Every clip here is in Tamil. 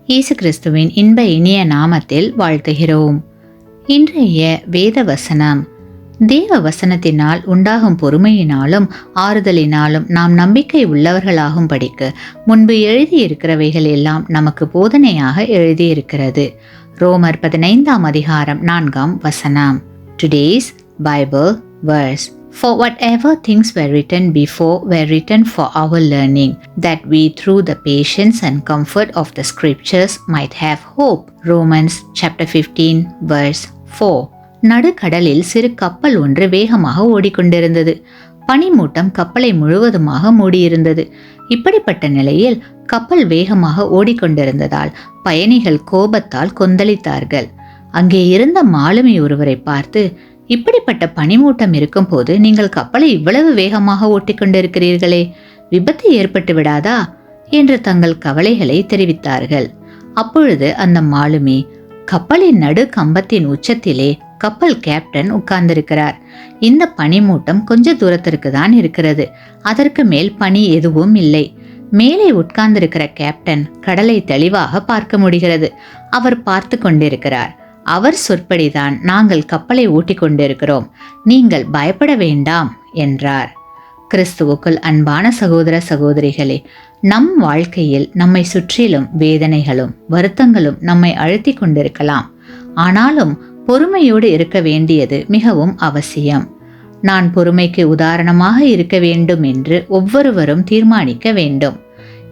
இயேசு கிறிஸ்துவின் இன்ப இனிய நாமத்தில் வாழ்த்துகிறோம். இன்றைய வேத வசனம், தேவ வசனத்தினால் உண்டாகும் பொறுமையினாலும் ஆறுதலினாலும் நாம் நம்பிக்கை உள்ளவர்களாகும்படிக்கு முன்பு எழுதியிருக்கிறவைகள் எல்லாம் நமக்கு போதனையாக எழுதியிருக்கிறது. ரோமர் 15ஆம் அதிகாரம் 4ஆம் வசனம். Today's Bible verse. For whatever things were written before were written for our learning, that we through the patience and comfort of the scriptures might have hope. Romans chapter 15 verse 4. நடுக்கடலில் சிறு கப்பல் ஒன்று வேகமாக ஓடிக்கொண்டிருந்தது. பனிமூட்டம் கப்பலை முழுவதுமாக மூடியிருந்தது. இப்படிப்பட்ட நிலையில் கப்பல் வேகமாக ஓடிக்கொண்டிருந்ததால் பயணிகள் கோபத்தால் கொந்தளித்தார்கள். அங்கே இருந்த மாலுமி ஒருவரை பார்த்து, இப்படிப்பட்ட பனிமூட்டம் இருக்கும் போது நீங்கள் கப்பலை இவ்வளவு வேகமாக ஓட்டிக்கொண்டிருக்கிறீர்களே, விபத்து ஏற்பட்டு விடாதா என்று தங்கள் கவலைகளை தெரிவித்தார்கள். அப்பொழுது அந்த மாலுமி, கப்பலின் நடு கம்பத்தின் உச்சத்திலே கப்பல் கேப்டன் உட்கார்ந்திருக்கிறார். இந்த பனிமூட்டம் கொஞ்ச தூரத்திற்கு தான் இருக்கிறது. அதற்கு மேல் பனி எதுவும் இல்லை. மேலே உட்கார்ந்திருக்கிற கேப்டன் கடலை தெளிவாக பார்க்க முடிகிறது. அவர் பார்த்து கொண்டிருக்கிறார். அவர் சொற்படிதான் நாங்கள் கப்பலை ஓட்டிக் கொண்டிருக்கிறோம். நீங்கள் பயப்பட வேண்டாம் என்றார். கிறிஸ்துவுக்குள் அன்பான சகோதர சகோதரிகளே, நம் வாழ்க்கையில் நம்மை சுற்றிலும் வேதனைகளும் வருத்தங்களும் நம்மை அழுத்தி கொண்டிருக்கலாம். ஆனாலும் பொறுமையோடு இருக்க வேண்டியது மிகவும் அவசியம். நான் பொறுமைக்கு உதாரணமாக இருக்க வேண்டும் என்று ஒவ்வொருவரும் தீர்மானிக்க வேண்டும்.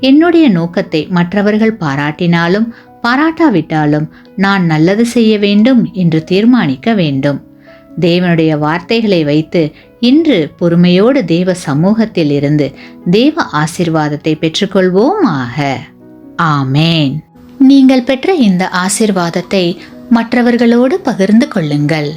என்னுடைய நோக்கத்தை மற்றவர்கள் பாராட்டினாலும் பாராட்டாவிட்டாலும் நான் நல்லது செய்ய வேண்டும் என்று தீர்மானிக்க வேண்டும். தேவனுடைய வார்த்தைகளை வைத்து இன்று பொறுமையோடு தேவ சமூகத்தில் இருந்து தேவ ஆசீர்வாதத்தை பெற்றுக்கொள்வோமாக. ஆமேன். நீங்கள் பெற்ற இந்த ஆசீர்வாதத்தை மற்றவர்களோடு பகிர்ந்து கொள்ளுங்கள்.